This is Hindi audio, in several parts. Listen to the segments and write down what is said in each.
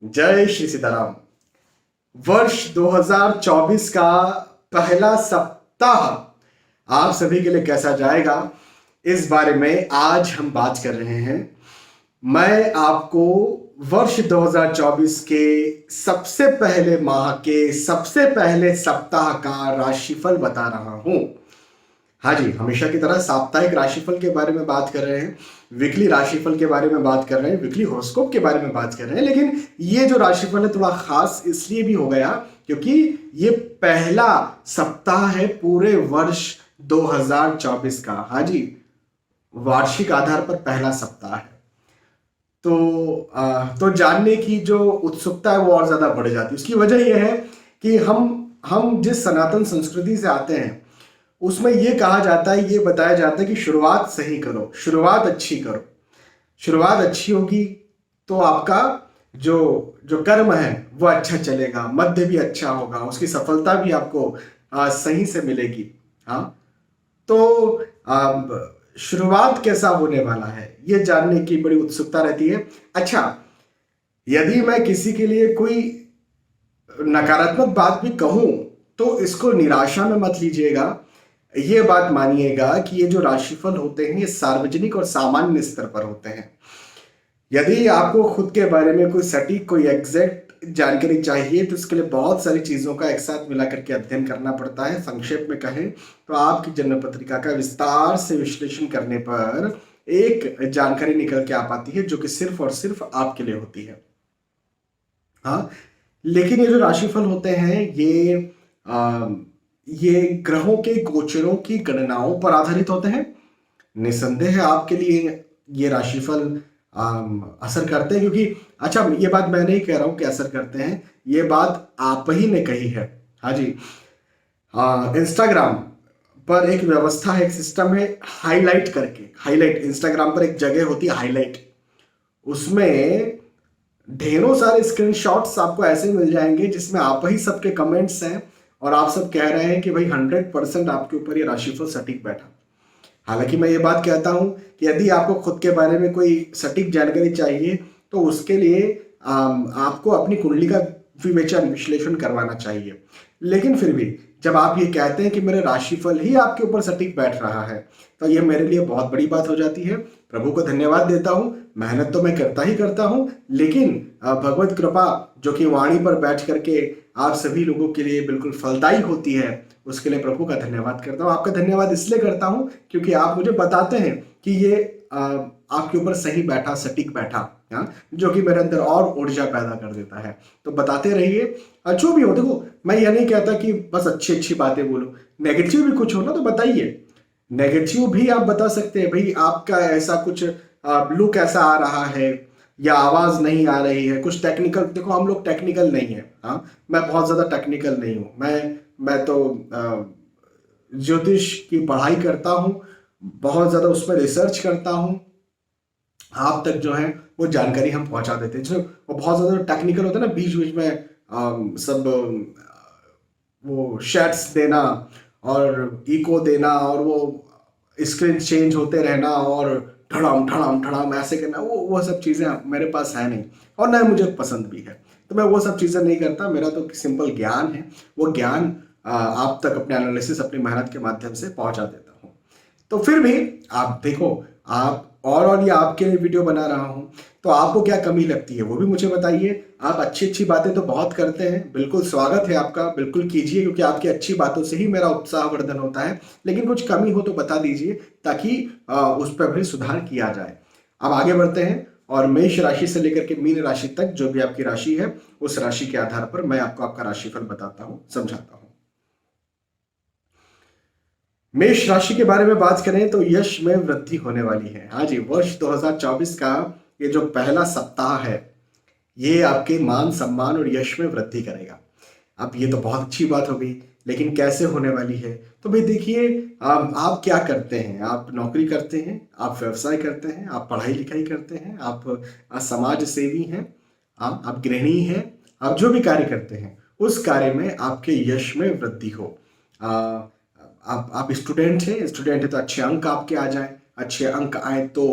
जय श्री सीताराम। वर्ष 2024 का पहला सप्ताह आप सभी के लिए कैसा जाएगा, इस बारे में आज हम बात कर रहे हैं। मैं आपको वर्ष 2024 के सबसे पहले माह के सबसे पहले सप्ताह का राशिफल बता रहा हूं। हाँ जी, हमेशा की तरह साप्ताहिक राशिफल के बारे में बात कर रहे हैं, वीकली राशिफल के बारे में बात कर रहे हैं, वीकली हॉरोस्कोप के बारे में बात कर रहे हैं। लेकिन ये जो राशिफल है थोड़ा खास इसलिए भी हो गया क्योंकि ये पहला सप्ताह है पूरे वर्ष 2024 का। हाँ जी, वार्षिक आधार पर पहला सप्ताह है। तो जानने की जो उत्सुकता है वो और ज्यादा बढ़ जाती है। उसकी वजह यह है कि हम जिस सनातन संस्कृति से आते हैं उसमें ये कहा जाता है, ये बताया जाता है कि शुरुआत सही करो, शुरुआत अच्छी करो। शुरुआत अच्छी होगी तो आपका जो जो कर्म है वो अच्छा चलेगा, मध्य भी अच्छा होगा, उसकी सफलता भी आपको सही से मिलेगी। हाँ, तो शुरुआत कैसा होने वाला है ये जानने की बड़ी उत्सुकता रहती है। अच्छा, यदि मैं किसी के लिए कोई नकारात्मक बात भी कहूं तो इसको निराशा में मत लीजिएगा। ये बात मानिएगा कि ये जो राशिफल होते हैं ये सार्वजनिक और सामान्य स्तर पर होते हैं। यदि आपको खुद के बारे में कोई सटीक, कोई एग्जैक्ट जानकारी चाहिए तो इसके लिए बहुत सारी चीजों का एक साथ मिला करके अध्ययन करना पड़ता है। संक्षेप में कहें तो आपकी जन्म पत्रिका का विस्तार से विश्लेषण करने पर एक जानकारी निकल के आ पाती है जो कि सिर्फ और सिर्फ आपके लिए होती है। हाँ, लेकिन ये जो राशिफल होते हैं ये ग्रहों के गोचरों की गणनाओं पर आधारित होते हैं। निसंदेह आपके लिए ये राशिफल असर करते हैं, क्योंकि अच्छा, ये बात मैं नहीं कह रहा हूं कि असर करते हैं, ये बात आप ही ने कही है। हाँ जी, इंस्टाग्राम पर एक व्यवस्था है, एक सिस्टम है हाईलाइट करके। हाईलाइट, इंस्टाग्राम पर एक जगह होती है हाईलाइट, उसमें ढेरों सारे स्क्रीनशॉट्स आपको ऐसे मिल जाएंगे जिसमें आप ही सबके कमेंट्स हैं और आप सब कह रहे हैं कि भाई 100% आपके ऊपर ये राशिफल सटीक बैठा। हालांकि मैं ये बात कहता हूं कि यदि आपको खुद के बारे में कोई सटीक जानकारी चाहिए तो उसके लिए आपको अपनी कुंडली का विवेचन, विश्लेषण करवाना चाहिए। लेकिन फिर भी जब आप ये कहते हैं कि मेरे राशिफल ही आपके ऊपर सटीक बैठ रहा है तो ये मेरे लिए बहुत बड़ी बात हो जाती है। प्रभु को धन्यवाद देता हूँ। मेहनत तो मैं करता ही करता हूँ, लेकिन भगवत कृपा जो कि वाणी पर बैठ करके आप सभी लोगों के लिए बिल्कुल फलदायी होती है, उसके लिए प्रभु का धन्यवाद करता हूँ। आपका धन्यवाद इसलिए करता हूँ क्योंकि आप मुझे बताते हैं कि ये आपके ऊपर सही बैठा, सटीक बैठा। हाँ, जो कि मेरे अंदर और ऊर्जा पैदा कर देता है। तो बताते रहिए, जो भी हो। देखो, मैं यह नहीं कहता कि बस अच्छी अच्छी बातें बोलो, नेगेटिव भी कुछ हो ना तो बताइए। नेगेटिव भी आप बता सकते हैं, भाई आपका ऐसा कुछ लुक ऐसा आ रहा है या आवाज नहीं आ रही है, कुछ टेक्निकल। देखो, हम लोग टेक्निकल नहीं है। हाँ, मैं बहुत ज्यादा टेक्निकल नहीं हूँ। मैं तो ज्योतिष की पढ़ाई करता हूँ, बहुत ज्यादा उसमें रिसर्च करता हूँ। आप तक जो है वो जानकारी हम पहुंचा देते हैं। जो वो बहुत ज्यादा टेक्निकल होता है ना, बीच बीच में सब वो शेड्स देना और इको देना और वो स्क्रीन चेंज होते रहना और धड़ाम धड़ाम धड़ाम ऐसे करना, वो सब चीज़ें मेरे पास है नहीं और ना मुझे पसंद भी है। तो मैं वो सब चीज़ें नहीं करता। मेरा तो सिंपल ज्ञान है, वो ज्ञान आप तक अपने एनालिसिस, अपनी मेहनत के माध्यम से पहुंचा देता हूँ। तो फिर भी आप देखो, आप और ये आपके लिए वीडियो बना रहा हूं तो आपको क्या कमी लगती है वो भी मुझे बताइए। आप अच्छी अच्छी बातें तो बहुत करते हैं, बिल्कुल स्वागत है आपका, बिल्कुल कीजिए, क्योंकि आपकी अच्छी बातों से ही मेरा उत्साहवर्धन होता है। लेकिन कुछ कमी हो तो बता दीजिए ताकि उस पर भी सुधार किया जाए। अब आगे बढ़ते हैं और मेष राशि से लेकर के मीन राशि तक जो भी आपकी राशि है उस राशि के आधार पर मैं आपको आपका राशिफल बताता हूं, समझाता हूं। मेष राशि के बारे में बात करें तो यश में वृद्धि होने वाली है। हाँ जी, वर्ष 2024 का ये जो पहला सप्ताह है ये आपके मान, सम्मान और यश में वृद्धि करेगा। अब ये तो बहुत अच्छी बात हो गई, लेकिन कैसे होने वाली है? तो भाई देखिए, आप क्या करते हैं? आप नौकरी करते हैं, आप व्यवसाय करते हैं, आप पढ़ाई लिखाई करते हैं, आप समाज सेवी हैं, आप गृहिणी हैं, आप जो भी कार्य करते हैं उस कार्य में आपके यश में वृद्धि हो। आप स्टूडेंट हैं, स्टूडेंट है तो अच्छे अंक आपके आ जाए, अच्छे अंक आए तो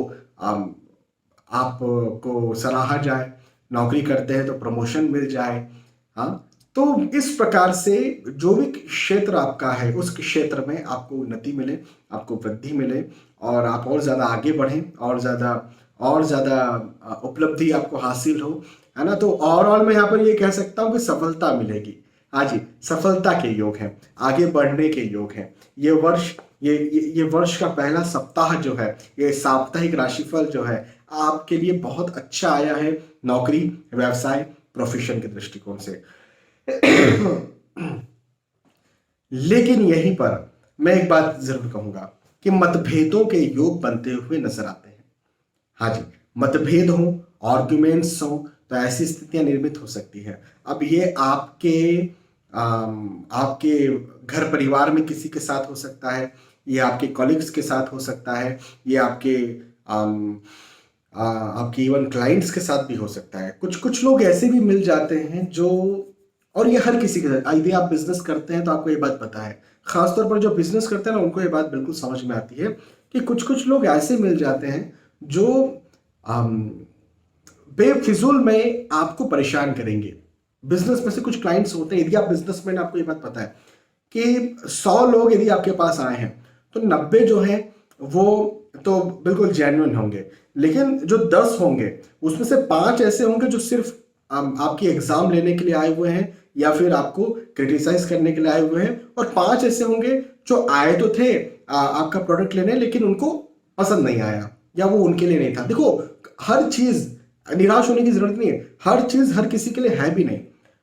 आपको सराहा जाए। नौकरी करते हैं तो प्रमोशन मिल जाए। हाँ, तो इस प्रकार से जो भी क्षेत्र आपका है उस क्षेत्र में आपको उन्नति मिले, आपको वृद्धि मिले और आप और ज़्यादा आगे बढ़ें, और ज़्यादा उपलब्धि आपको हासिल हो, है ना। तो ओवरऑल मैं यहाँ पर ये कह सकता हूँ कि सफलता मिलेगी। हाँ जी, सफलता के योग हैं, आगे बढ़ने के योग हैं। ये वर्ष ये वर्ष का पहला सप्ताह जो है, ये साप्ताहिक राशिफल जो है आपके लिए बहुत अच्छा आया है, नौकरी, व्यवसाय, प्रोफेशन के दृष्टिकोण से। लेकिन यहीं पर मैं एक बात जरूर कहूंगा कि मतभेदों के योग बनते हुए नजर आते हैं। हाँ जी, मतभेद हो, आर्ग्यूमेंट्स हो, तो ऐसी स्थितियां निर्मित हो सकती है। अब ये आपके घर परिवार में किसी के साथ हो सकता है, ये आपके कॉलिग्स के साथ हो सकता है, ये आपके इवन क्लाइंट्स के साथ भी हो सकता है। कुछ कुछ लोग ऐसे भी मिल जाते हैं जो, और ये हर किसी के साथ, यदि आप बिजनेस करते हैं तो आपको ये बात पता है, खासतौर पर जो बिजनेस करते हैं ना उनको ये बात बिल्कुल समझ में आती है कि कुछ कुछ लोग ऐसे मिल जाते हैं जो बेफिजूल में आपको परेशान करेंगे। बिजनेस में से कुछ क्लाइंट्स होते हैं, यदि आप बिजनेसमैन, आपको ये बात पता है कि 100 लोग यदि आपके पास आए हैं तो 90 जो है वो तो बिल्कुल जेन्युइन होंगे, लेकिन जो 10 होंगे उसमें से 5 ऐसे होंगे जो सिर्फ आपकी एग्जाम लेने के लिए आए हुए हैं या फिर आपको क्रिटिसाइज करने के लिए आए हुए हैं, और 5 ऐसे होंगे जो आए तो थे आपका प्रोडक्ट लेने, लेकिन उनको पसंद नहीं आया या वो उनके लिए नहीं था। देखो, हर चीज, निराश होने की जरूरत नहीं है, हर चीज हर किसी के लिए है भी नहीं।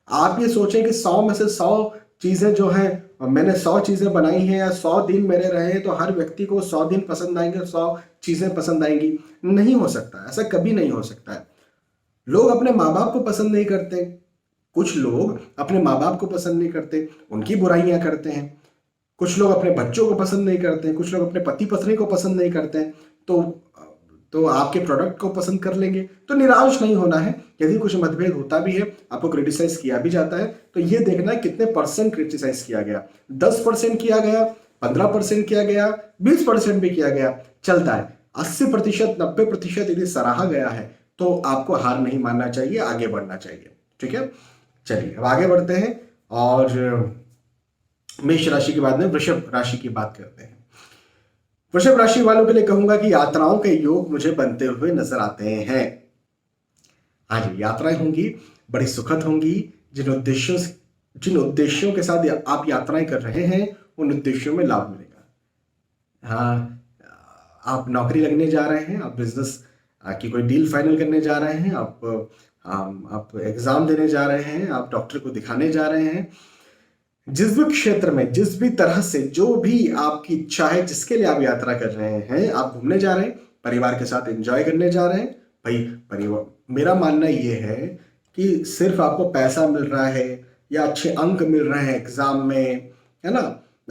आप ये सोचें कि 100 में से 100 चीजें जो हैं, मैंने 100 चीजें बनाई हैं या 100 दिन मेरे रहे तो हर व्यक्ति को 100 दिन पसंद आएंगे, 100 चीजें पसंद आएंगी। नहीं हो सकता, ऐसा कभी नहीं हो सकता है। लोग अपने माँ बाप को पसंद नहीं करते, कुछ लोग अपने माँ बाप को पसंद नहीं करते, उनकी बुराइयां करते हैं। कुछ लोग अपने बच्चों को पसंद नहीं करते, कुछ लोग अपने पति पत्नी को पसंद नहीं करते हैं, तो आपके प्रोडक्ट को पसंद कर लेंगे। तो निराश नहीं होना है, यदि कुछ मतभेद होता भी है, आपको क्रिटिसाइज किया भी जाता है, तो ये देखना है कितने परसेंट क्रिटिसाइज किया गया। 10% किया गया, 15% किया गया, 20% भी किया गया, चलता है। 80%, 90% यदि सराहा गया है तो आपको हार नहीं मानना चाहिए, आगे बढ़ना चाहिए। ठीक है, चलिए अब आगे बढ़ते हैं और मेष राशि के बाद में वृषभ राशि की बात करते हैं। वृषभ राशि वालों के लिए कहूंगा कि यात्राओं के योग मुझे बनते हुए नजर आते हैं। हाँ जी, यात्राएं होंगी, बड़ी सुखद होंगी। जिन उद्देश्यों के साथ आप यात्राएं कर रहे हैं उन उद्देश्यों में लाभ मिलेगा। हाँ, आप नौकरी लगने जा रहे हैं, आप बिजनेस की कोई डील फाइनल करने जा रहे हैं, आप एग्जाम देने जा रहे हैं, आप डॉक्टर को दिखाने जा रहे हैं, जिस भी क्षेत्र में, जिस भी तरह से, जो भी आपकी इच्छा है, जिसके लिए आप यात्रा कर रहे हैं, आप घूमने जा रहे हैं, परिवार के साथ एंजॉय करने जा रहे हैं। भाई, परिवार, मेरा मानना ये है कि सिर्फ आपको पैसा मिल रहा है या अच्छे अंक मिल रहे हैं एग्जाम में, है ना,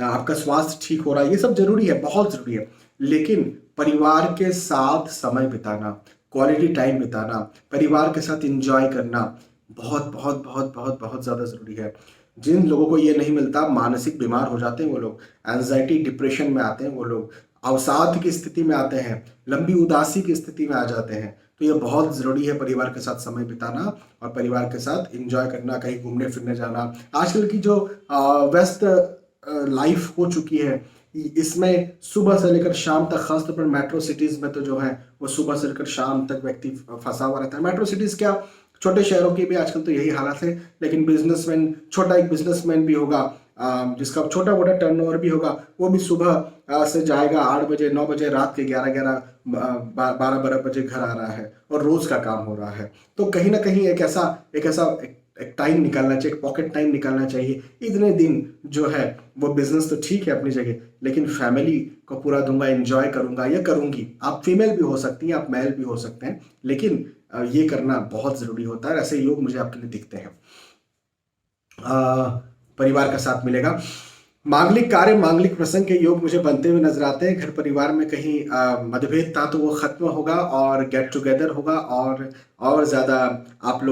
आपका स्वास्थ्य ठीक हो रहा है, ये सब जरूरी है, बहुत जरूरी है, लेकिन परिवार के साथ समय बिताना, क्वालिटी टाइम बिताना, परिवार के साथ एंजॉय करना बहुत बहुत बहुत बहुत बहुत ज्यादा जरूरी है। जिन लोगों को ये नहीं मिलता, मानसिक बीमार हो जाते हैं वो लोग, एंजाइटी डिप्रेशन में आते हैं वो लोग, अवसाद की स्थिति में आते हैं, लंबी उदासी की स्थिति में आ जाते हैं। तो ये बहुत ज़रूरी है परिवार के साथ समय बिताना और परिवार के साथ एंजॉय करना, कहीं घूमने फिरने जाना। आजकल की जो व्यस्त लाइफ हो चुकी है, इसमें सुबह से लेकर शाम तक, खासतौर पर मेट्रो सिटीज़ में तो जो है वो सुबह से लेकर शाम तक व्यक्ति फंसा हुआ रहता है। मेट्रो सिटीज़ क्या, छोटे शहरों की भी आजकल तो यही हालत है। लेकिन बिजनेसमैन, छोटा एक बिजनेसमैन भी होगा जिसका छोटा मोटा टर्नओवर भी होगा, वो भी सुबह से जाएगा 8 बजे, 9 बजे, रात के 11 12 बजे घर आ रहा है और रोज का काम हो रहा है। तो कहीं ना कहीं एक टाइम निकालना चाहिए, एक पॉकेट टाइम निकालना चाहिए। इतने दिन जो है वो बिजनेस तो ठीक है अपनी जगह, लेकिन फैमिली को पूरा दूंगा, एंजॉय करूंगा या करूंगी। आप फीमेल भी हो सकती हैं, आप मेल भी हो सकते हैं, लेकिन ये करना बहुत जरूरी होता है। ऐसे योग मुझे आपके लिए दिखते हैं। परिवार का साथ मिलेगा। मांगलिक कार्य, मांगलिक प्रसंग के योग मुझे बनते हुए नजर आते हैं। घर परिवार में कहीं मतभेद था तो वो खत्म होगा और गेट टुगेदर होगा, और ज्यादा आप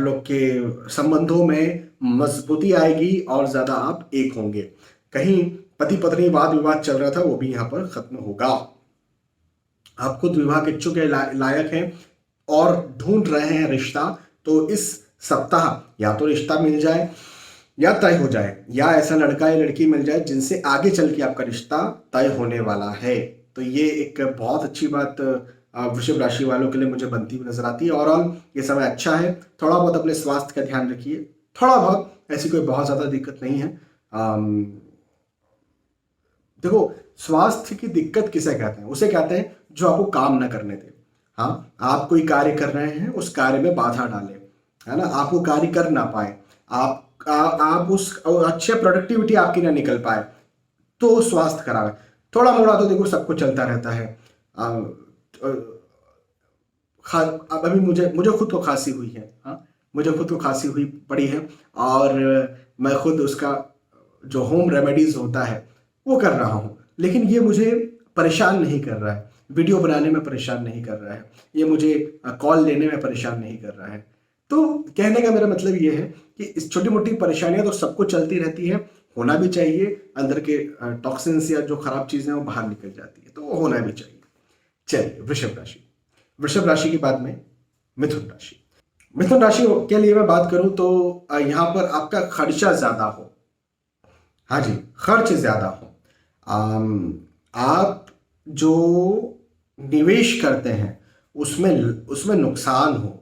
लोग के संबंधों में मजबूती आएगी और ज्यादा आप एक होंगे। कहीं पति पत्नी वाद विवाद चल रहा था वो भी यहाँ पर खत्म होगा। आप खुद विवाह के इच्छुक लायक हैं, और ढूंढ रहे हैं रिश्ता, तो इस सप्ताह या तो रिश्ता मिल जाए या तय हो जाए, या ऐसा लड़का या लड़की मिल जाए जिनसे आगे चल के आपका रिश्ता तय होने वाला है। तो ये एक बहुत अच्छी बात वृषभ राशि वालों के लिए मुझे बनती हुई नजर आती है। ओवरऑल ये समय अच्छा है। थोड़ा बहुत अपने स्वास्थ्य का ध्यान रखिए, थोड़ा बहुत, ऐसी कोई बहुत ज्यादा दिक्कत नहीं है। देखो, स्वास्थ्य की दिक्कत किसे कहते हैं? उसे कहते हैं जो आपको काम न करने दे। हाँ, आप कोई कार्य कर रहे हैं, उस कार्य में बाधा डाले, है ना, आपको कार्य कर ना पाए, आप उस अच्छे प्रोडक्टिविटी आपकी ना निकल पाए, तो स्वास्थ्य खराब है। थोड़ा मोड़ा तो देखो सबको चलता रहता है। अब अभी मुझे मुझे खुद को खांसी हुई है। हाँ, मुझे खुद को खांसी हुई पड़ी है, और मैं खुद उसका जो होम रेमेडीज होता है वो कर रहा हूँ, लेकिन ये मुझे परेशान नहीं कर रहा है, वीडियो बनाने में परेशान नहीं कर रहा है, ये मुझे कॉल लेने में परेशान नहीं कर रहा है। तो कहने का मेरा मतलब ये है कि इस छोटी मोटी परेशानियां तो सबको चलती रहती है, होना भी चाहिए। अंदर के टॉक्सिन्स या जो खराब चीजें वो बाहर निकल जाती है, तो वो होना भी चाहिए। चलिए, वृषभ राशि। वृषभ राशि के बाद में मिथुन राशि। मिथुन राशि के लिए मैं बात करूं तो यहां पर आपका खर्चा ज्यादा हो। हाँ जी, खर्च ज्यादा हो। आप जो निवेश करते हैं उसमें उसमें नुकसान हो,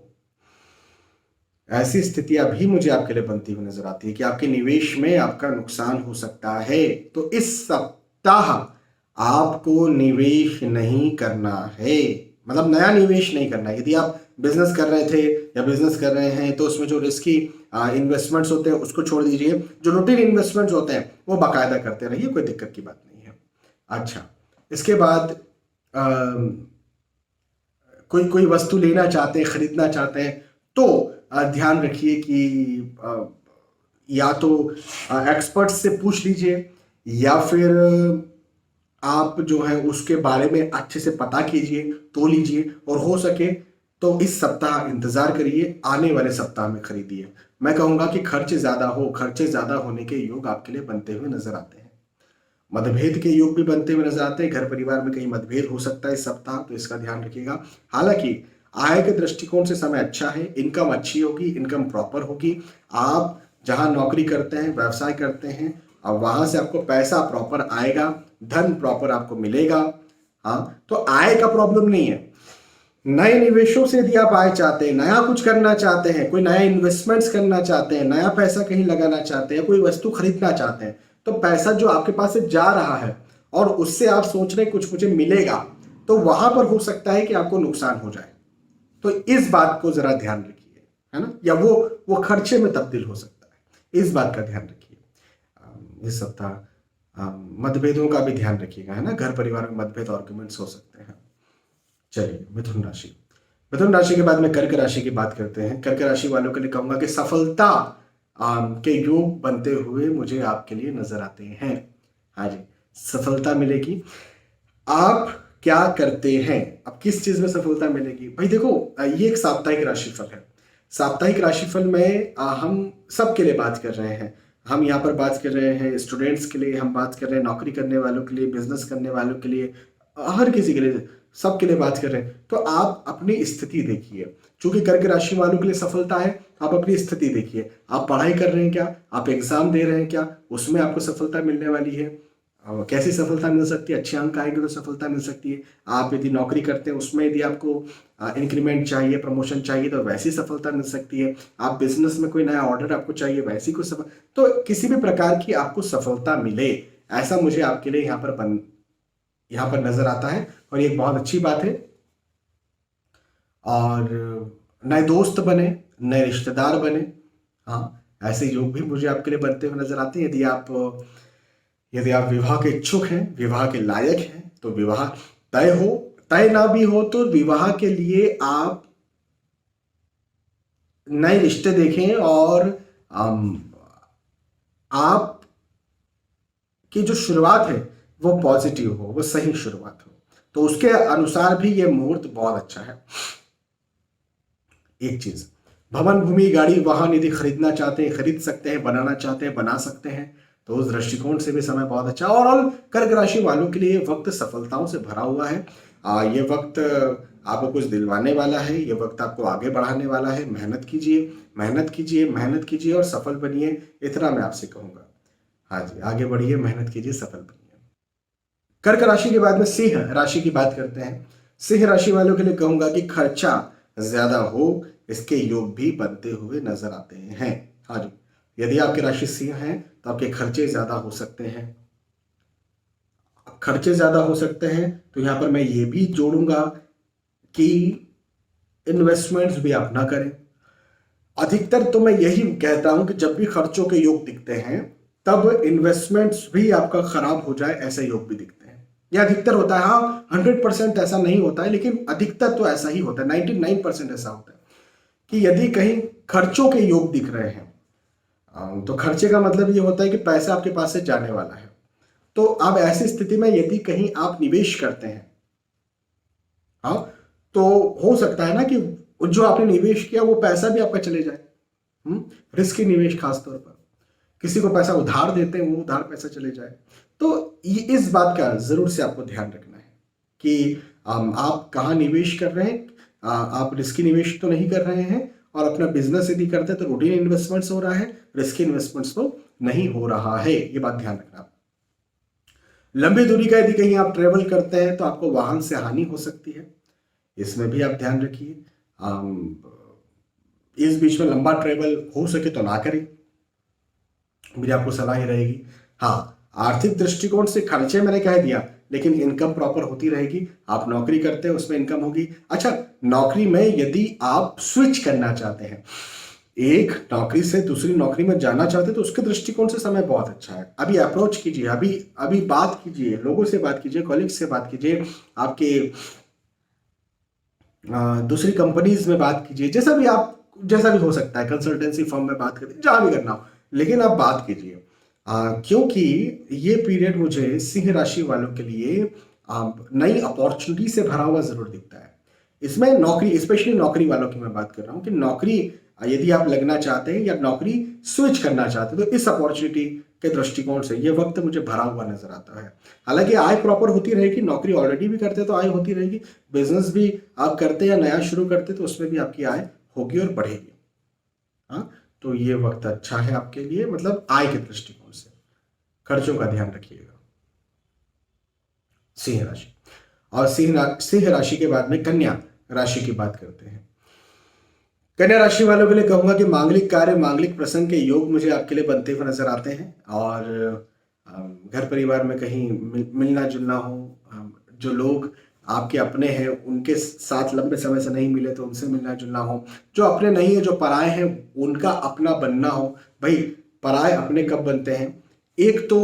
ऐसी स्थितियां भी मुझे आपके लिए बनती हुई नजर आती है कि आपके निवेश में आपका नुकसान हो सकता है। तो इस सप्ताह आपको निवेश नहीं करना है, मतलब नया निवेश नहीं करना है। यदि आप बिजनेस कर रहे थे या बिजनेस कर रहे हैं तो उसमें जो रिस्की इन्वेस्टमेंट्स होते हैं उसको छोड़ दीजिए। जो रूटीन इन्वेस्टमेंट्स होते हैं वो बाकायदा करते रहिए, कोई दिक्कत की बात नहीं है। अच्छा, इसके बाद कोई कोई वस्तु लेना चाहते हैं, खरीदना चाहते हैं, तो ध्यान रखिए कि या तो एक्सपर्ट से पूछ लीजिए, या फिर आप जो है उसके बारे में अच्छे से पता कीजिए, तो लीजिए, और हो सके तो इस सप्ताह इंतजार करिए, आने वाले सप्ताह में खरीदिए। मैं कहूंगा कि खर्चे ज्यादा होने के योग आपके लिए बनते हुए नजर आते हैं। मतभेद के योग भी बनते हुए नजर आते हैं, घर परिवार में कहीं मतभेद हो सकता है इस सप्ताह, तो इसका ध्यान रखिएगा। हालांकि आय के दृष्टिकोण से समय अच्छा है, इनकम अच्छी होगी, इनकम प्रॉपर होगी। आप जहां नौकरी करते हैं, व्यवसाय करते हैं, अब वहां से आपको पैसा प्रॉपर आएगा, धन प्रॉपर आपको मिलेगा। हाँ, तो आय का प्रॉब्लम नहीं है। नए निवेशों से यदि आप आय चाहते हैं, नया कुछ करना चाहते हैं, कोई नया इन्वेस्टमेंट्स करना चाहते हैं, नया पैसा कहीं लगाना चाहते हैं, कोई वस्तु खरीदना चाहते हैं, तो पैसा जो आपके पास से जा रहा है और उससे आप सोच रहे कुछ मुझे मिलेगा, तो वहां पर हो सकता है कि आपको नुकसान हो जाए। तो इस बात को जरा ध्यान रखिए, है ना, या वो खर्चे में तब्दील हो सकता है, इस बात का ध्यान रखिए। इस सप्ताह मतभेदों का भी ध्यान रखिएगा, है ना, घर परिवार में मतभेद, आर्गुमेंट्स हो सकते हैं। चलिए, मिथुन राशि। मिथुन राशि के बाद में कर्क राशि की बात करते हैं। कर्क राशि वालों के लिए कहूंगा कि सफलता के योग बनते हुए मुझे आपके लिए नजर आते हैं। हाँ जी, सफलता मिलेगी। आप क्या करते हैं, अब किस चीज में सफलता मिलेगी? भाई देखो, ये एक साप्ताहिक राशिफल है। साप्ताहिक राशिफल में हम सबके लिए बात कर रहे हैं। हम यहाँ पर बात कर रहे हैं स्टूडेंट्स के लिए, हम बात कर रहे हैं नौकरी करने वालों के लिए, बिजनेस करने वालों के लिए, हर किसी के लिए, सबके लिए बात कर रहे हैं। तो आप अपनी स्थिति देखिए, चूंकि कर्क राशि वालों के लिए सफलता है, आप अपनी स्थिति देखिए। आप पढ़ाई कर रहे हैं क्या, आप एग्जाम दे रहे हैं क्या, उसमें आपको सफलता मिलने वाली है। कैसी सफलता मिल सकती है? अच्छे अंक आएंगे तो सफलता मिल सकती है। आप यदि नौकरी करते हैं उसमें यदि आपको इंक्रीमेंट चाहिए, प्रमोशन चाहिए, तो वैसी सफलता मिल सकती है। आप बिजनेस में कोई नया ऑर्डर आपको चाहिए, वैसी कोई सफल, तो किसी भी प्रकार की आपको सफलता मिले, ऐसा मुझे आपके लिए यहाँ पर नजर आता है, और ये एक बहुत अच्छी बात है। और नए दोस्त बने, नए रिश्तेदार बने, हाँ, ऐसे योग भी मुझे आपके लिए बनते हुए नजर आते हैं। यदि आप विवाह के इच्छुक हैं, विवाह के लायक हैं, तो विवाह तय ना भी हो तो विवाह के लिए आप नए रिश्ते देखें, और आप की जो शुरुआत है वो पॉजिटिव हो, वो सही शुरुआत हो, तो उसके अनुसार भी ये मुहूर्त बहुत अच्छा है। एक चीज, भवन, भूमि, गाड़ी, वाहन यदि खरीदना चाहते हैं खरीद सकते हैं, बनाना चाहते हैं बना सकते हैं, तो उस दृष्टिकोण से भी समय बहुत अच्छा। और कर्क राशि वालों के लिए वक्त सफलताओं से भरा हुआ है। ये वक्त आपको कुछ दिलवाने वाला है, ये वक्त आपको आगे बढ़ाने वाला है। मेहनत कीजिए, मेहनत कीजिए, मेहनत कीजिए और सफल बनिए, इतना मैं आपसे कहूँगा। हाँ जी, आगे बढ़िए, मेहनत कीजिए, सफल बनिए। कर्क राशि के बाद में सिंह राशि की बात करते हैं। सिंह राशि वालों के लिए कहूंगा कि खर्चा ज्यादा हो, इसके योग भी बनते हुए नजर आते हैं। हाँ जी, यदि आपकी राशि सिंह है तो आपके खर्चे ज्यादा हो सकते हैं। खर्चे ज्यादा हो सकते हैं तो यहां पर मैं ये भी जोड़ूंगा कि इन्वेस्टमेंट्स भी आप ना करें। अधिकतर तो मैं यही कहता हूं कि जब भी खर्चों के योग दिखते हैं तब इन्वेस्टमेंट्स भी आपका खराब हो जाए, ऐसे योग भी दिखते हैं। यह अधिकतर होता है। हाँ, 100% ऐसा नहीं होता है, लेकिन अधिकतर तो ऐसा ही होता है। 99% ऐसा होता है कि यदि कहीं खर्चों के योग दिख रहे हैं, तो खर्चे का मतलब ये होता है कि पैसा आपके पास से जाने वाला है। तो अब ऐसी स्थिति में यदि कहीं आप निवेश करते हैं, हाँ, तो हो सकता है ना कि जो आपने निवेश किया वो पैसा भी आपका चले जाए। रिस्की निवेश खास तौर पर, किसी को पैसा उधार देते हैं, वो उधार पैसा चले जाए। तो ये इस बात का जरूर से आपको ध्यान रखना है कि आप कहाँ निवेश कर रहे हैं। आप रिस्की निवेश तो नहीं कर रहे हैं, और अपना बिजनेस यदि करते हैं तो रूटीन इन्वेस्टमेंट्स हो रहा है, रिस्की इन्वेस्टमेंट्स तो नहीं हो रहा है। ये बात ध्यान रखना। लंबी दूरी का यदि कहीं आप ट्रेवल करते हैं तो आपको वाहन से हानि हो सकती है, इसमें भी आप ध्यान रखिए। इस बीच में लंबा ट्रेवल हो सके तो ना करें, मेरी आपको सलाह ही रहेगी। हाँ, आर्थिक दृष्टिकोण से खर्चे मैंने कह दिया, लेकिन इनकम प्रॉपर होती रहेगी। आप नौकरी करते हैं उसमें इनकम होगी। अच्छा, नौकरी में यदि आप स्विच करना चाहते हैं, एक नौकरी से दूसरी नौकरी में जाना चाहते हैं, तो उसके दृष्टिकोण से समय बहुत अच्छा है। अभी अप्रोच कीजिए, अभी अभी बात कीजिए, लोगों से बात कीजिए, कॉलीग्स से बात कीजिए, आपके दूसरी कंपनीज में बात कीजिए, जैसा भी हो सकता है, कंसल्टेंसी फर्म में बात करिए, जहां भी करना हो, लेकिन आप बात कीजिए। क्योंकि ये पीरियड मुझे सिंह राशि वालों के लिए नई अपॉर्चुनिटी से भरा हुआ जरूर दिखता है। इसमें नौकरी, स्पेशली नौकरी वालों की मैं बात कर रहा हूँ कि नौकरी यदि आप लगना चाहते हैं या नौकरी स्विच करना चाहते हैं, तो इस अपॉर्चुनिटी के दृष्टिकोण से ये वक्त मुझे भरा हुआ नजर आता है। हालांकि आय प्रॉपर होती रहेगी, नौकरी ऑलरेडी भी करते तो आय होती रहेगी, बिजनेस भी आप करते या नया शुरू करते तो उसमें भी आपकी आय होगी और बढ़ेगी। हाँ, तो ये वक्त अच्छा है आपके लिए, मतलब आय के दृष्टिकोण से। खर्चों का ध्यान रखिएगा। सिंह राशि, और सिंह राशि के बाद में कन्या राशि की बात करते हैं। कन्या राशि वालों के लिए कहूंगा कि मांगलिक कार्य, मांगलिक प्रसंग के योग मुझे आपके लिए बनते हुए नजर आते हैं, और घर परिवार में कहीं मिलना जुलना हो, जो लोग आपके अपने हैं उनके साथ लंबे समय से नहीं मिले तो उनसे मिलना जुलना हो, जो अपने नहीं है, जो पराए हैं, उनका अपना बनना हो। भाई, पराए अपने कब बनते हैं? एक तो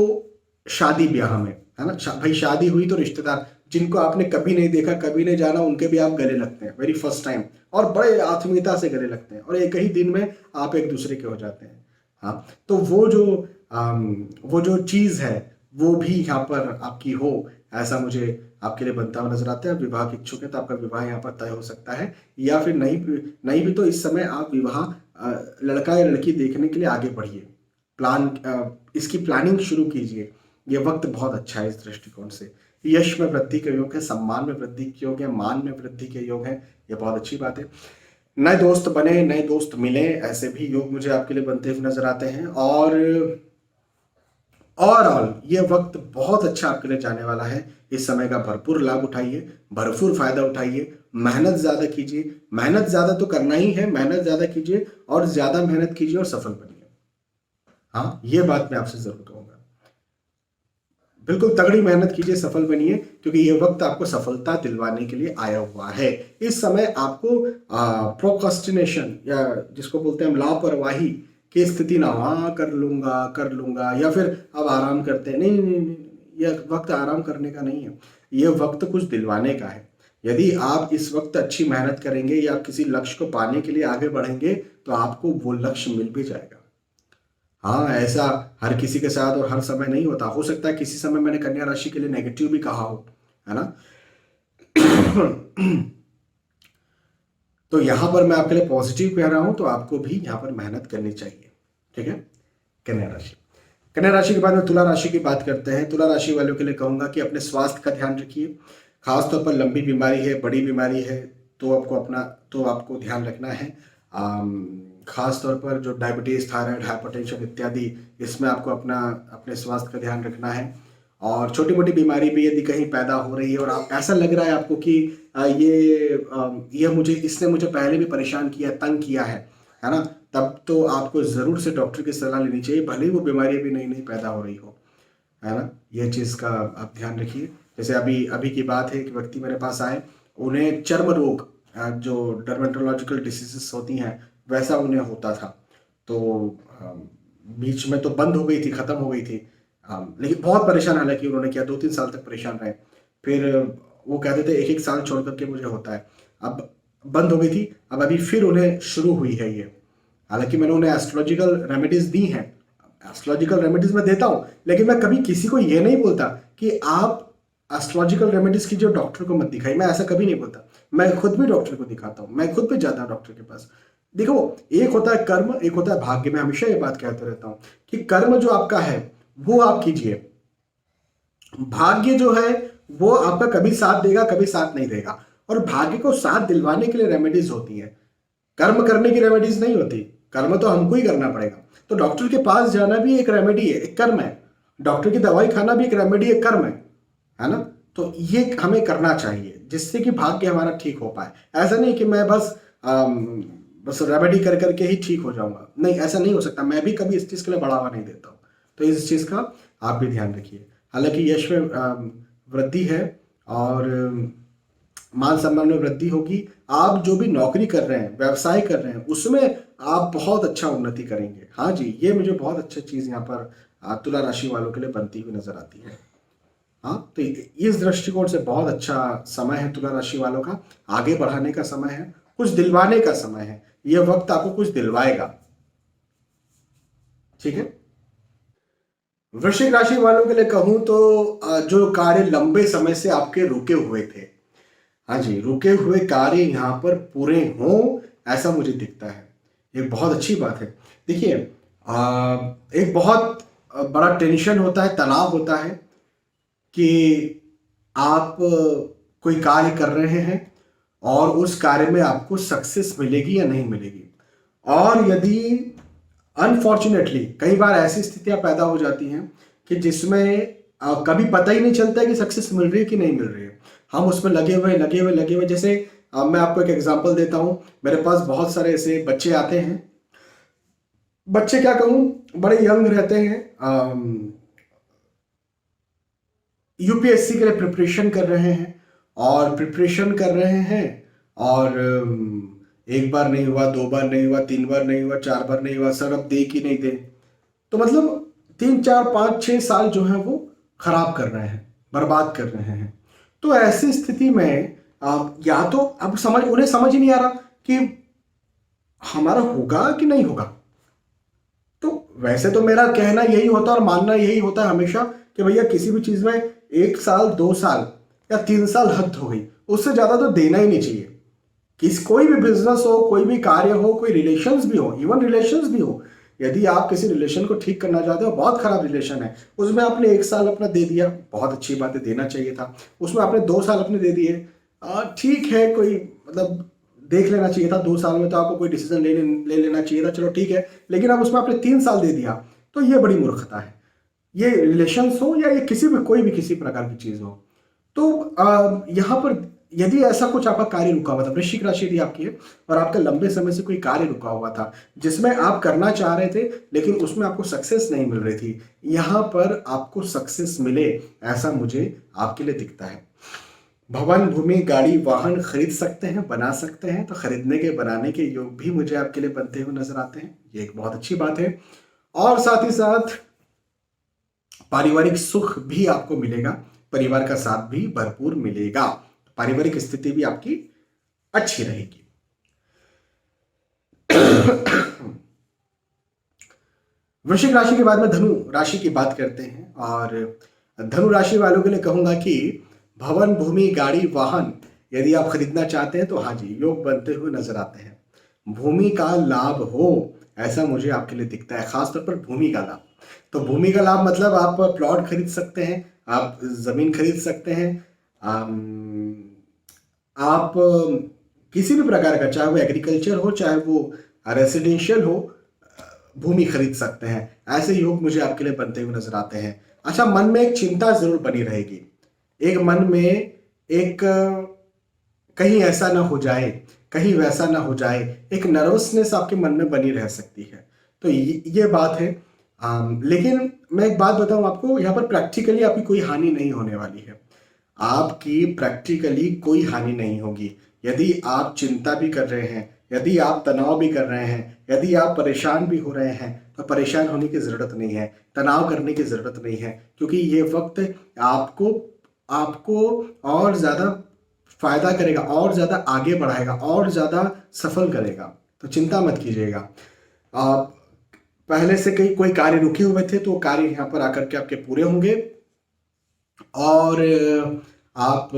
शादी ब्याह में, है ना। भाई, शादी हुई तो रिश्तेदार जिनको आपने कभी नहीं देखा, कभी नहीं जाना, उनके भी आप गले लगते हैं वेरी फर्स्ट टाइम, और बड़े आत्मीयता से गले लगते हैं, और एक ही दिन में आप एक दूसरे के हो जाते हैं। हाँ, तो वो जो चीज़ है वो भी यहाँ पर आपकी हो, ऐसा मुझे आपके लिए बनता हुआ नजर आता है। विवाह के इच्छुक है तो आपका विवाह यहाँ पर तय हो सकता है, या फिर नहीं भी तो इस समय आप विवाह लड़का या लड़की देखने के लिए आगे बढ़िए। इसकी प्लानिंग शुरू कीजिए। ये वक्त बहुत अच्छा है इस दृष्टिकोण से। यश में वृद्धि के योग है, सम्मान में वृद्धि के योग है, मान में वृद्धि के योग है। ये बहुत अच्छी बात है। नए दोस्त बने, नए दोस्त मिले, ऐसे भी योग मुझे आपके लिए बनते हुए नजर आते हैं। और ओवरऑल ये वक्त बहुत अच्छा आपके लिए जाने वाला है। इस समय का भरपूर लाभ उठाइए, भरपूर फायदा उठाइए, मेहनत ज्यादा कीजिए। मेहनत ज्यादा तो करना ही है, मेहनत ज्यादा कीजिए, और ज्यादा मेहनत कीजिए और सफल बनिए। हाँ, ये बात मैं आपसे जरूर कहूंगा। बिल्कुल तगड़ी मेहनत कीजिए, सफल बनिए, क्योंकि ये वक्त आपको सफलता दिलवाने के लिए आया हुआ है। इस समय आपको प्रोक्रास्टिनेशन, या जिसको बोलते हैं हम लापरवाही की स्थिति ना हो। हाँ, कर लूंगा, या फिर अब आराम करते हैं, नहीं नहीं नहीं, यह वक्त आराम करने का नहीं है, यह वक्त कुछ दिलवाने का है। यदि आप इस वक्त अच्छी मेहनत करेंगे या किसी लक्ष्य को पाने के लिए आगे बढ़ेंगे, तो आपको वो लक्ष्य मिल भी जाएगा। हाँ, ऐसा हर किसी के साथ और हर समय नहीं होता। हो सकता है किसी समय मैंने कन्या राशि के लिए नेगेटिव भी कहा हो, है ना। तो यहां पर मैं आपके लिए पॉजिटिव कह रहा हूं, तो आपको भी यहां पर मेहनत करनी चाहिए। ठीक है। कन्या राशि, कन्या राशि के बाद में तुला राशि की बात करते हैं। तुला राशि वालों के लिए कहूंगा कि अपने स्वास्थ्य का ध्यान रखिए। खास तौर पर लंबी बीमारी है, बड़ी बीमारी है, तो आपको ध्यान रखना है। खास तौर पर जो डायबिटीज़, थायराइड, हाइपरटेंशन इत्यादि, इसमें आपको अपने स्वास्थ्य का ध्यान रखना है। और छोटी-मोटी बीमारी भी यदि कहीं पैदा हो रही है और आप ऐसा लग रहा है आपको कि इसने मुझे पहले भी परेशान किया, तंग किया है ना? तब तो आपको ज़रूर से डॉक्टर की सलाह लेनी चाहिए, भले ही वो बीमारी अभी नई-नई पैदा हो रही हो, है ना? ये चीज़ का आप ध्यान रखिए। जैसे अभी अभी की बात है कि व्यक्ति मेरे पास आए, उन्हें चर्म रोग, जो डर्मेटोलॉजिकल डिसीज़ेज़ होती हैं, वैसा उन्हें होता था। तो बीच में तो बंद हो गई थी, ख़त्म हो गई थी। लेकिन बहुत परेशान हालाँकि उन्होंने किया, 2-3 साल तक परेशान रहे। फिर वो कहते थे 1-1 साल छोड़ कर के मुझे होता है। अब बंद हो गई थी, अब अभी फिर उन्हें शुरू हुई है ये। हालाँकि मैंने उन्हें एस्ट्रोलॉजिकल रेमेडीज़ दी हैं। एस्ट्रोलॉजिकल रेमेडीज़ मैं देता हूँ, लेकिन मैं कभी किसी को ये नहीं बोलता कि आप एस्ट्रोलॉजिकल रेमेडीज़ कीजिए, डॉक्टर को मत दिखाइए। मैं ऐसा कभी नहीं बोलता। मैं खुद भी डॉक्टर को दिखाता हूँ, मैं खुद भी जाता हूँ डॉक्टर के पास। देखो, एक होता है कर्म, एक होता है भाग्य। मैं हमेशा ये बात कहते रहता हूँ कि कर्म जो आपका है वो आप कीजिए, भाग्य जो है वो आपका कभी साथ देगा, कभी साथ नहीं देगा। और भाग्य को साथ दिलवाने के लिए रेमेडीज होती है, कर्म करने की रेमेडीज नहीं होती। कर्म तो हमको ही करना पड़ेगा। तो डॉक्टर के पास जाना भी एक रेमेडी है, एक कर्म है। डॉक्टर की दवाई खाना भी एक रेमेडी, एक कर्म है ना? तो ये हमें करना चाहिए जिससे कि भाग्य हमारा ठीक हो पाए। ऐसा नहीं कि मैं बस रेमेडी कर करके ही ठीक हो जाऊंगा, नहीं, ऐसा नहीं हो सकता। मैं भी कभी इस चीज़ के लिए बढ़ावा नहीं देता हूँ। तो इस चीज़ का आप भी ध्यान रखिए। हालांकि यश में वृद्धि है और मान सम्मान में वृद्धि होगी। आप जो भी नौकरी कर रहे हैं, व्यवसाय कर रहे हैं, उसमें आप बहुत अच्छा उन्नति करेंगे। हाँ जी, ये मुझे बहुत अच्छा चीज़ यहाँ पर तुला राशि वालों के लिए बनती हुई नजर आती है। हाँ, तो इस दृष्टिकोण से बहुत अच्छा समय है तुला राशि वालों का। आगे बढ़ाने का समय है, कुछ दिलवाने का समय है। ये वक्त आपको कुछ दिलवाएगा। ठीक है। वृश्चिक राशि वालों के लिए कहूं तो जो कार्य लंबे समय से आपके रुके हुए थे, हाँ जी, रुके हुए कार्य यहाँ पर पूरे हों, ऐसा मुझे दिखता है। एक बहुत अच्छी बात है। देखिए, एक बहुत बड़ा टेंशन होता है, तनाव होता है कि आप कोई कार्य कर रहे हैं और उस कार्य में आपको सक्सेस मिलेगी या नहीं मिलेगी। और यदि अनफॉर्चुनेटली कई बार ऐसी स्थितियां पैदा हो जाती हैं कि जिसमें कभी पता ही नहीं चलता है कि सक्सेस मिल रही है कि नहीं मिल रही है। हम उसमें लगे हुए जैसे मैं आपको एक एग्जांपल देता हूं। मेरे पास बहुत सारे ऐसे बच्चे आते हैं, बच्चे क्या कहूं, बड़े यंग रहते हैं, यूपीएससी के लिए प्रिपरेशन कर रहे हैं और एक बार नहीं हुआ, 2 बार नहीं हुआ, 3 बार नहीं हुआ, 4 बार नहीं हुआ, सर अब दे कि नहीं दे। तो मतलब 3, 4, 5, 6 साल जो है वो खराब कर रहे हैं, बर्बाद कर रहे हैं। तो ऐसी स्थिति में या तो अब उन्हें समझ ही नहीं आ रहा कि हमारा होगा कि नहीं होगा। तो वैसे तो मेरा कहना यही होता है और मानना यही होता है हमेशा कि भैया किसी भी चीज में 1 साल, 2 साल या 3 साल हद हो गई, उससे ज्यादा तो देना ही नहीं चाहिए। कोई भी बिजनेस हो, कोई भी कार्य हो, कोई रिलेशंस भी हो, इवन रिलेशंस भी हो, यदि आप किसी रिलेशन को ठीक करना चाहते हो, बहुत खराब रिलेशन है, उसमें आपने 1 साल अपना दे दिया, बहुत अच्छी बात है, देना चाहिए था। उसमें आपने 2 साल अपने दे दिए, ठीक है, कोई मतलब देख लेना चाहिए था। 2 साल में तो आपको कोई डिसीजन ले लेना चाहिए था, चलो ठीक है। लेकिन अब उसमें आपने 3 साल दे दिया, तो ये बड़ी मूर्खता है। ये रिलेशंस हो या ये कोई भी किसी प्रकार की चीज हो। तो यहाँ पर यदि ऐसा कुछ आपका कार्य रुका हुआ था, वृश्चिक राशि यदि आपकी है और आपका लंबे समय से कोई कार्य रुका हुआ था जिसमें आप करना चाह रहे थे लेकिन उसमें आपको सक्सेस नहीं मिल रही थी, यहाँ पर आपको सक्सेस मिले, ऐसा मुझे आपके लिए दिखता है। भवन, भूमि, गाड़ी, वाहन खरीद सकते हैं, बना सकते हैं। तो खरीदने के, बनाने के योग भी मुझे आपके लिए बनते हुए नजर आते हैं। ये एक बहुत अच्छी बात है। और साथ ही साथ पारिवारिक सुख भी आपको मिलेगा, परिवार का साथ भी भरपूर मिलेगा, पारिवारिक स्थिति भी आपकी अच्छी रहेगी। वृश्चिक राशि के बाद में धनु राशि की बात करते हैं और धनु राशि वालों के लिए कहूंगा कि भवन, भूमि, गाड़ी, वाहन यदि आप खरीदना चाहते हैं तो हाँ जी, योग बनते हुए नजर आते हैं। भूमि का लाभ हो, ऐसा मुझे आपके लिए दिखता है, खासतौर पर भूमि का लाभ। तो भूमि का लाभ मतलब आप प्लॉट खरीद सकते हैं, आप जमीन खरीद सकते हैं, अम, आप किसी भी प्रकार का, चाहे वो एग्रीकल्चर हो चाहे वो रेसिडेंशियल हो, भूमि खरीद सकते हैं। ऐसे योग मुझे आपके लिए बनते हुए नजर आते हैं। अच्छा, मन में एक चिंता जरूर बनी रहेगी, एक मन में एक कहीं ऐसा ना हो जाए, कहीं वैसा ना हो जाए, एक नर्वसनेस आपके मन में बनी रह सकती है। तो ये बात है। लेकिन मैं एक बात बताऊं आपको, यहाँ पर प्रैक्टिकली आपकी कोई हानि नहीं होने वाली है। आपकी प्रैक्टिकली कोई हानि नहीं होगी। यदि आप चिंता भी कर रहे हैं, यदि आप तनाव भी कर रहे हैं, यदि आप परेशान भी हो रहे हैं, तो परेशान होने की ज़रूरत नहीं है, तनाव करने की ज़रूरत नहीं है, क्योंकि ये वक्त आपको आपको और ज़्यादा फायदा करेगा, और ज़्यादा आगे बढ़ाएगा, और ज़्यादा सफल करेगा। तो चिंता मत कीजिएगा। आप पहले से कई कोई कार्य रुके हुए थे, तो वो कार्य यहाँ पर आकर के आपके पूरे होंगे। और आप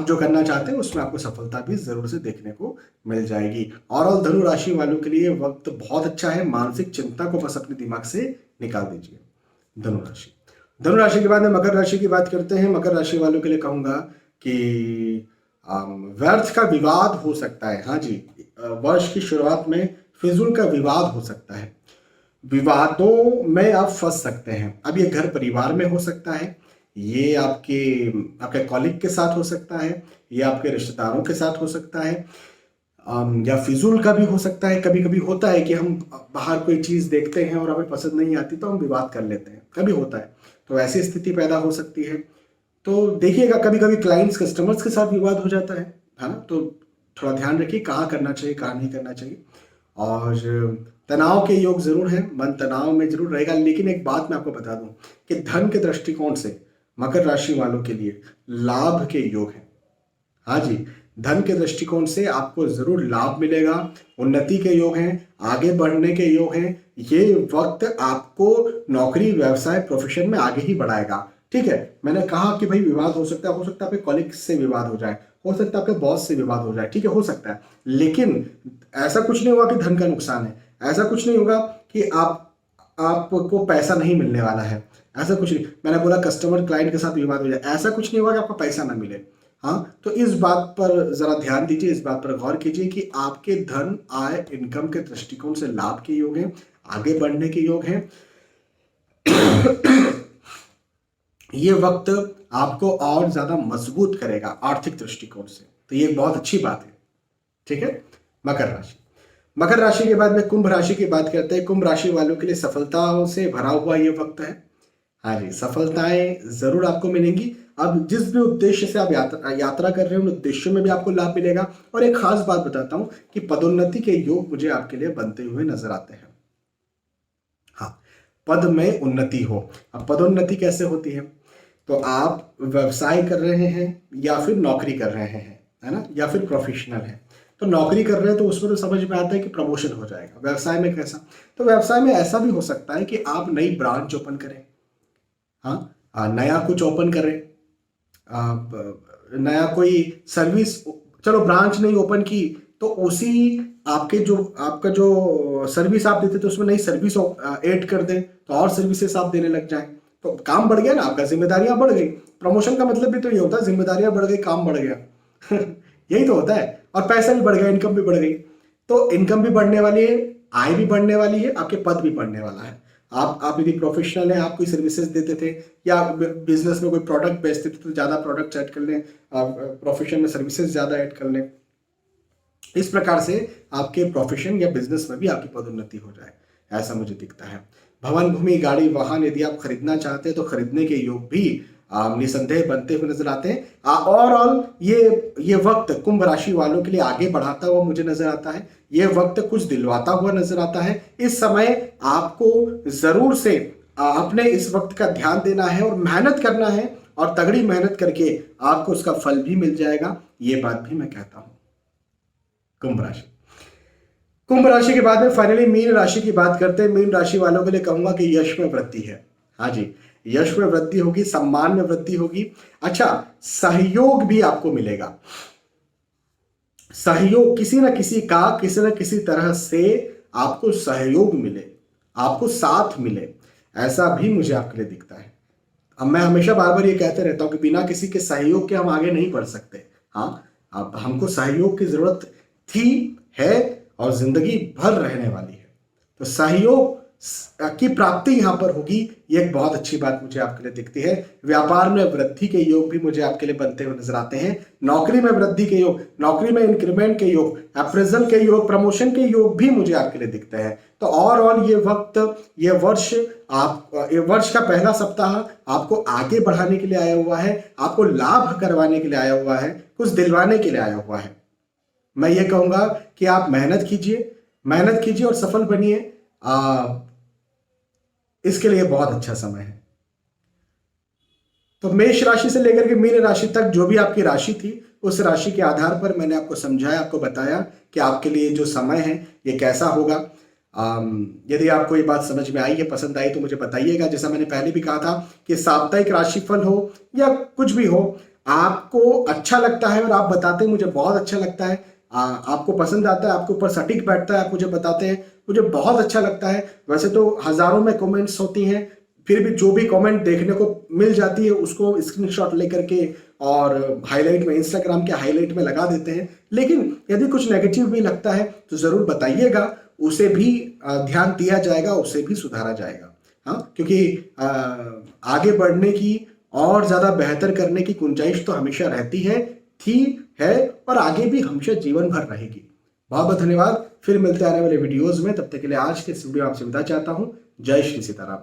जो करना चाहते हैं उसमें आपको सफलता भी जरूर से देखने को मिल जाएगी। और धनु राशि वालों के लिए वक्त बहुत अच्छा है। मानसिक चिंता को बस अपने दिमाग से निकाल दीजिए। धनु राशि के बाद में मकर राशि की बात करते हैं। मकर राशि वालों के लिए कहूंगा कि व्यर्थ का विवाद हो सकता है। हाँ जी, वर्ष की शुरुआत में फिजूल का विवाद हो सकता है। विवादों में आप फंस सकते हैं। अब ये घर परिवार में हो सकता है, ये आपके कॉलिग के साथ हो सकता है, ये आपके रिश्तेदारों के साथ हो सकता है, या फिजूल का भी हो सकता है। कभी कभी होता है कि हम बाहर कोई चीज़ देखते हैं और हमें पसंद नहीं आती तो हम विवाद कर लेते हैं, कभी होता है। तो ऐसी स्थिति पैदा हो सकती है। तो देखिएगा, कभी कभी क्लाइंट्स कस्टमर्स के साथ विवाद हो जाता है ना। तो थोड़ा ध्यान रखिए कहाँ करना चाहिए, कहाँ नहीं करना चाहिए। और तनाव के योग जरूर है, मन तनाव में जरूर रहेगा। लेकिन एक बात मैं आपको बता दूं कि धन के दृष्टिकोण से मकर राशि वालों के लिए लाभ के योग हैं। हाँ जी, धन के दृष्टिकोण से आपको जरूर लाभ मिलेगा, उन्नति के योग हैं, आगे बढ़ने के योग हैं। ये वक्त आपको नौकरी, व्यवसाय, प्रोफेशन में आगे ही बढ़ाएगा। ठीक है, मैंने कहा कि भाई विवाद हो सकता है, आपके कॉलीग से विवाद हो जाए, हो सकता है आपके बॉस से विवाद हो जाए, ठीक है, हो सकता है। लेकिन ऐसा कुछ नहीं होगा कि धन का नुकसान है, ऐसा कुछ नहीं होगा कि आपको पैसा नहीं मिलने वाला है, ऐसा कुछ नहीं। मैंने बोला कस्टमर क्लाइंट के साथ विवाद हो जाए, ऐसा कुछ नहीं होगा कि आपको पैसा ना मिले। हाँ, तो इस बात पर जरा ध्यान दीजिए, इस बात पर गौर कीजिए कि आपके धन, आय, इनकम के दृष्टिकोण से लाभ के योग हैं, आगे बढ़ने के योग हैं। ये वक्त आपको और ज्यादा मजबूत करेगा आर्थिक दृष्टिकोण से, तो ये बहुत अच्छी बात है। ठीक है। मकर राशि के बाद में कुंभ राशि की बात करते हैं। कुंभ राशि वालों के लिए सफलताओं से भरा हुआ ये वक्त है। हाँ जी, सफलताएं जरूर आपको मिलेंगी। अब जिस भी उद्देश्य से आप यात्रा कर रहे हैं, उन उद्देश्यों में भी आपको लाभ मिलेगा। और एक खास बात बताता हूं कि पदोन्नति के योग मुझे आपके लिए बनते हुए नजर आते हैं। हाँ, पद में उन्नति हो। अब पदोन्नति कैसे होती है? तो आप व्यवसाय कर रहे हैं या फिर नौकरी कर रहे हैं, है ना, या फिर प्रोफेशनल है। तो नौकरी कर रहे हैं तो उसमें तो समझ में आता है कि प्रमोशन हो जाएगा। व्यवसाय में कैसा? तो व्यवसाय में ऐसा भी हो सकता है कि आप नई ब्रांच ओपन करें। हाँ, नया कुछ ओपन करें, नया कोई सर्विस। चलो ब्रांच नहीं ओपन की तो उसी आपका जो सर्विस आप देते थे उसमें नई सर्विस ऐड कर दें, तो और सर्विसेज आप देने लग जाएं, तो काम बढ़ गया ना आपका, जिम्मेदारियां बढ़ गई। प्रमोशन का मतलब भी तो ये होता है, जिम्मेदारियां बढ़ गई, काम बढ़ गया। यही तो होता है। और पैसा भी बढ़ गया, इनकम भी बढ़ गई। तो इनकम भी बढ़ने वाली है, आय भी बढ़ने वाली है, आपके पद भी बढ़ने वाला है। आप यदि प्रोफेशनल हैं, आप कोई सर्विसेज देते थे या बिजनेस में कोई प्रोडक्ट बेचते थे तो ज़्यादा प्रोडक्ट ऐड कर लें, प्रोफेशन में सर्विसेज ज़्यादा ऐड कर लें। इस प्रकार से आपके प्रोफेशन या बिजनेस में भी आपकी पदोन्नति हो जाए, ऐसा मुझे दिखता है। भवन, भूमि, गाड़ी, वाहन यदि आप खरीदना चाहते हैं तो खरीदने के योग भी निसंदेह बनते हुए नजर आते हैं। ओवरऑल ये वक्त कुंभ राशि वालों के लिए आगे बढ़ाता हुआ मुझे नजर आता है। ये वक्त कुछ दिलवाता हुआ नजर आता है। इस समय आपको जरूर से अपने इस वक्त का ध्यान देना है और मेहनत करना है, और तगड़ी मेहनत करके आपको उसका फल भी मिल जाएगा। ये बात भी मैं कहता हूं। कुंभ राशि के बाद में फाइनली मीन राशि की बात करते हैं। मीन राशि वालों के लिए कहूंगा कि यश में वृद्धि है। हाँ जी, यश में वृद्धि होगी, सम्मान में वृद्धि होगी। अच्छा, सहयोग भी आपको मिलेगा। सहयोग किसी ना किसी तरह से आपको सहयोग मिले, आपको साथ मिले, ऐसा भी मुझे आपके लिए दिखता है। अब मैं हमेशा बार बार ये कहते रहता हूँ कि बिना किसी के सहयोग के हम आगे नहीं बढ़ सकते। हाँ, अब हमको सहयोग की जरूरत थी, है और जिंदगी भर रहने वाली है। तो सहयोग की प्राप्ति यहाँ पर होगी, ये एक बहुत अच्छी बात मुझे आपके लिए दिखती है। व्यापार में वृद्धि के योग भी मुझे आपके लिए बनते हुए नजर आते हैं। नौकरी में वृद्धि के योग, नौकरी में इंक्रीमेंट के योग, अप्रेजल के योग, प्रमोशन के योग भी मुझे आपके लिए दिखते हैं। तो ओवरऑल ये वर्ष का पहला सप्ताह आपको आगे बढ़ाने के लिए आया हुआ है, आपको लाभ करवाने के लिए आया हुआ है, कुछ दिलवाने के लिए आया हुआ है। मैं ये कहूंगा कि आप मेहनत कीजिए और सफल बनिए। इसके लिए बहुत अच्छा समय है। तो मेष राशि से लेकर के मीन राशि तक जो भी आपकी राशि थी, उस राशि के आधार पर मैंने आपको समझाया, आपको बताया कि आपके लिए जो समय है ये कैसा होगा। यदि आपको ये बात समझ में आई है, पसंद आई, तो मुझे बताइएगा। जैसा मैंने पहले भी कहा था कि साप्ताहिक राशिफल हो या कुछ भी हो, आपको अच्छा लगता है और आप बताते हैं, मुझे बहुत अच्छा लगता है। आपको पसंद आता है, आपके ऊपर सटीक बैठता है, आप मुझे बताते हैं, मुझे बहुत अच्छा लगता है। वैसे तो हजारों में कमेंट्स होती हैं, फिर भी जो भी कमेंट देखने को मिल जाती है उसको स्क्रीनशॉट लेकर के और हाईलाइट में, इंस्टाग्राम के हाईलाइट में लगा देते हैं। लेकिन यदि कुछ नेगेटिव भी लगता है तो जरूर बताइएगा, उसे भी ध्यान दिया जाएगा, उसे भी सुधारा जाएगा। हाँ, क्योंकि आगे बढ़ने की और ज्यादा बेहतर करने की गुंजाइश तो हमेशा रहती है, थी, है और आगे भी हमेशा जीवन भर रहेगी। बहुत बहुत धन्यवाद। फिर मिलते आने वाले वीडियोस में, तब तक के लिए आज के इस वीडियो आपसे विदा चाहता हूं। जय श्री सीताराम।